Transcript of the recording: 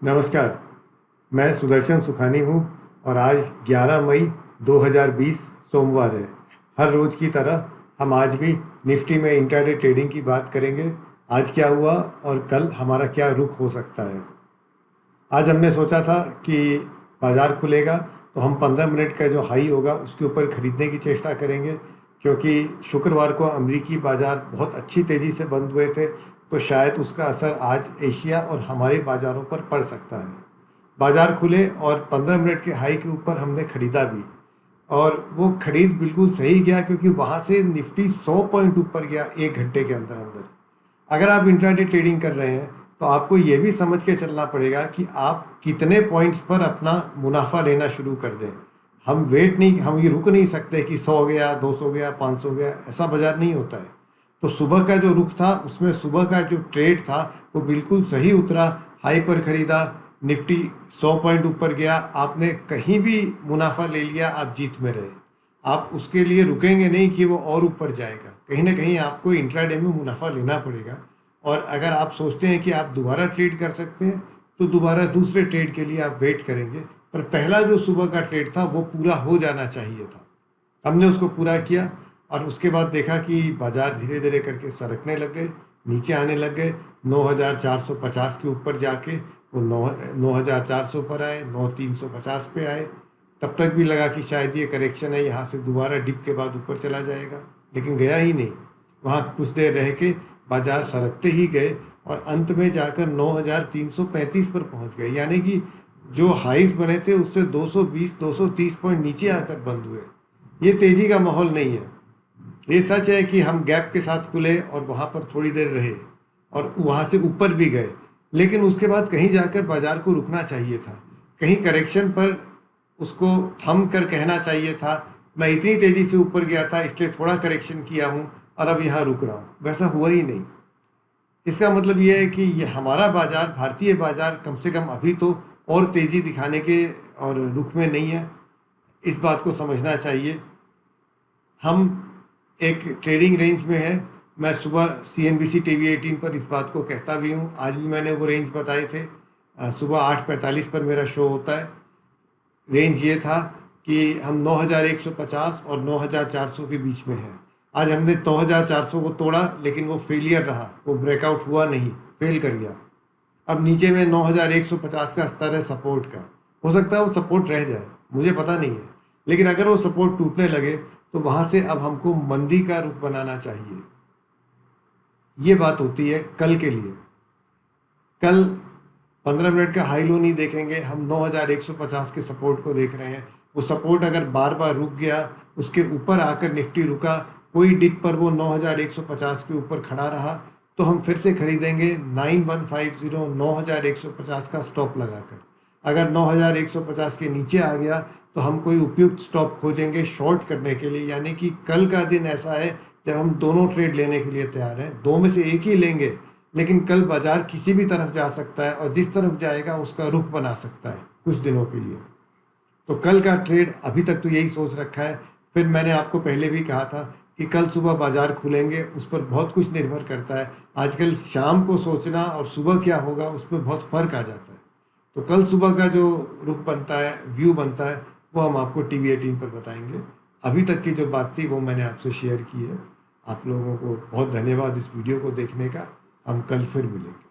नमस्कार। मैं सुदर्शन सुखानी हूँ और आज 11 मई 2020 सोमवार है। हर रोज़ की तरह हम आज भी निफ्टी में इंट्राडे ट्रेडिंग की बात करेंगे। आज क्या हुआ और कल हमारा क्या रुख हो सकता है। आज हमने सोचा था कि बाज़ार खुलेगा तो हम 15 मिनट का जो हाई होगा उसके ऊपर ख़रीदने की चेष्टा करेंगे, क्योंकि शुक्रवार को अमेरिकी बाज़ार बहुत अच्छी तेज़ी से बंद हुए थे, तो शायद उसका असर आज एशिया और हमारे बाज़ारों पर पड़ सकता है। बाज़ार खुले और 15 मिनट के हाई के ऊपर हमने ख़रीदा भी, और वो ख़रीद बिल्कुल सही गया, क्योंकि वहाँ से निफ्टी 100 पॉइंट ऊपर गया एक घंटे के अंदर अंदर। अगर आप इंट्राडे ट्रेडिंग कर रहे हैं तो आपको ये भी समझ के चलना पड़ेगा कि आप कितने पॉइंट्स पर अपना मुनाफा लेना शुरू कर दें। हम ये रुक नहीं सकते कि 100 गया, 200 गया, 500 गया, ऐसा बाजार नहीं होता है। तो सुबह का जो रुख था उसमें सुबह का जो ट्रेड था वो बिल्कुल सही उतरा, हाई पर खरीदा, निफ्टी 100 पॉइंट ऊपर गया, आपने कहीं भी मुनाफा ले लिया, आप जीत में रहे। आप उसके लिए रुकेंगे नहीं कि वो और ऊपर जाएगा, कहीं ना कहीं आपको इंट्राडे में मुनाफा लेना पड़ेगा। और अगर आप सोचते हैं कि आप दोबारा ट्रेड कर सकते हैं तो दोबारा दूसरे ट्रेड के लिए आप वेट करेंगे, पर पहला जो सुबह का ट्रेड था वो पूरा हो जाना चाहिए था। हमने उसको पूरा किया और उसके बाद देखा कि बाजार धीरे धीरे करके सरकने लग गए, नीचे आने लग गए। 9450 के ऊपर जाके वो 9400 पर आए, 9350 पे आए। तब तक भी लगा कि शायद ये करेक्शन है, यहाँ से दोबारा डिप के बाद ऊपर चला जाएगा, लेकिन गया ही नहीं। वहाँ कुछ देर रह के बाजार सरकते ही गए और अंत में जाकर 9335 पर पहुँच गए, यानी कि जो हाइस बने थे उससे 220-230 पॉइंट नीचे आकर बंद हुए। ये तेज़ी का माहौल नहीं है। ये सच है कि हम गैप के साथ खुले और वहाँ पर थोड़ी देर रहे और वहाँ से ऊपर भी गए, लेकिन उसके बाद कहीं जाकर बाजार को रुकना चाहिए था। कहीं करेक्शन पर उसको थम कर कहना चाहिए था, मैं इतनी तेज़ी से ऊपर गया था इसलिए थोड़ा करेक्शन किया हूँ और अब यहाँ रुक रहा हूँ। वैसा हुआ ही नहीं। इसका मतलब ये है कि ये हमारा बाजार, भारतीय बाजार, कम से कम अभी तो और तेज़ी दिखाने के और रुख में नहीं है। इस बात को समझना चाहिए। हम एक ट्रेडिंग रेंज में है। मैं सुबह CNBC TV 18 पर इस बात को कहता भी हूँ। आज भी मैंने वो रेंज बताए थे। सुबह 8:45 पर मेरा शो होता है। रेंज ये था कि हम 9150 और 9400 के बीच में हैं। आज हमने 9400 को तोड़ा, लेकिन वो फेलियर रहा, वो ब्रेकआउट हुआ नहीं, फेल कर गया। अब नीचे में 9150 का स्तर है सपोर्ट का। हो सकता है वो सपोर्ट रह जाए, मुझे पता नहीं है, लेकिन अगर वो सपोर्ट टूटने लगे तो वहाँ से अब हमको मंदी का रुख बनाना चाहिए। ये बात होती है कल के लिए। कल 15 मिनट का हाई लो नहीं देखेंगे, हम 9150 के सपोर्ट को देख रहे हैं। वो सपोर्ट अगर बार बार रुक गया, उसके ऊपर आकर निफ्टी रुका, कोई डिप पर वो 9150 के ऊपर खड़ा रहा, तो हम फिर से खरीदेंगे 9150, 9150 का स्टॉप लगाकर। अगर 9150 के नीचे आ गया तो हम कोई उपयुक्त स्टॉप खोजेंगे शॉर्ट करने के लिए। यानी कि कल का दिन ऐसा है जब हम दोनों ट्रेड लेने के लिए तैयार हैं, दो में से एक ही लेंगे, लेकिन कल बाजार किसी भी तरफ जा सकता है और जिस तरफ जाएगा उसका रुख बना सकता है कुछ दिनों के लिए। तो कल का ट्रेड अभी तक तो यही सोच रखा है। फिर मैंने आपको पहले भी कहा था कि कल सुबह बाजार खुलेंगे, उस पर बहुत कुछ निर्भर करता है। आजकल शाम को सोचना और सुबह क्या होगा उसमें बहुत फ़र्क आ जाता है। तो कल सुबह का जो रुख बनता है, व्यू बनता है, वो हम आपको TV 18 पर बताएंगे। अभी तक की जो बात थी वो मैंने आपसे शेयर की है। आप लोगों को बहुत धन्यवाद इस वीडियो को देखने का। हम कल फिर मिलेंगे।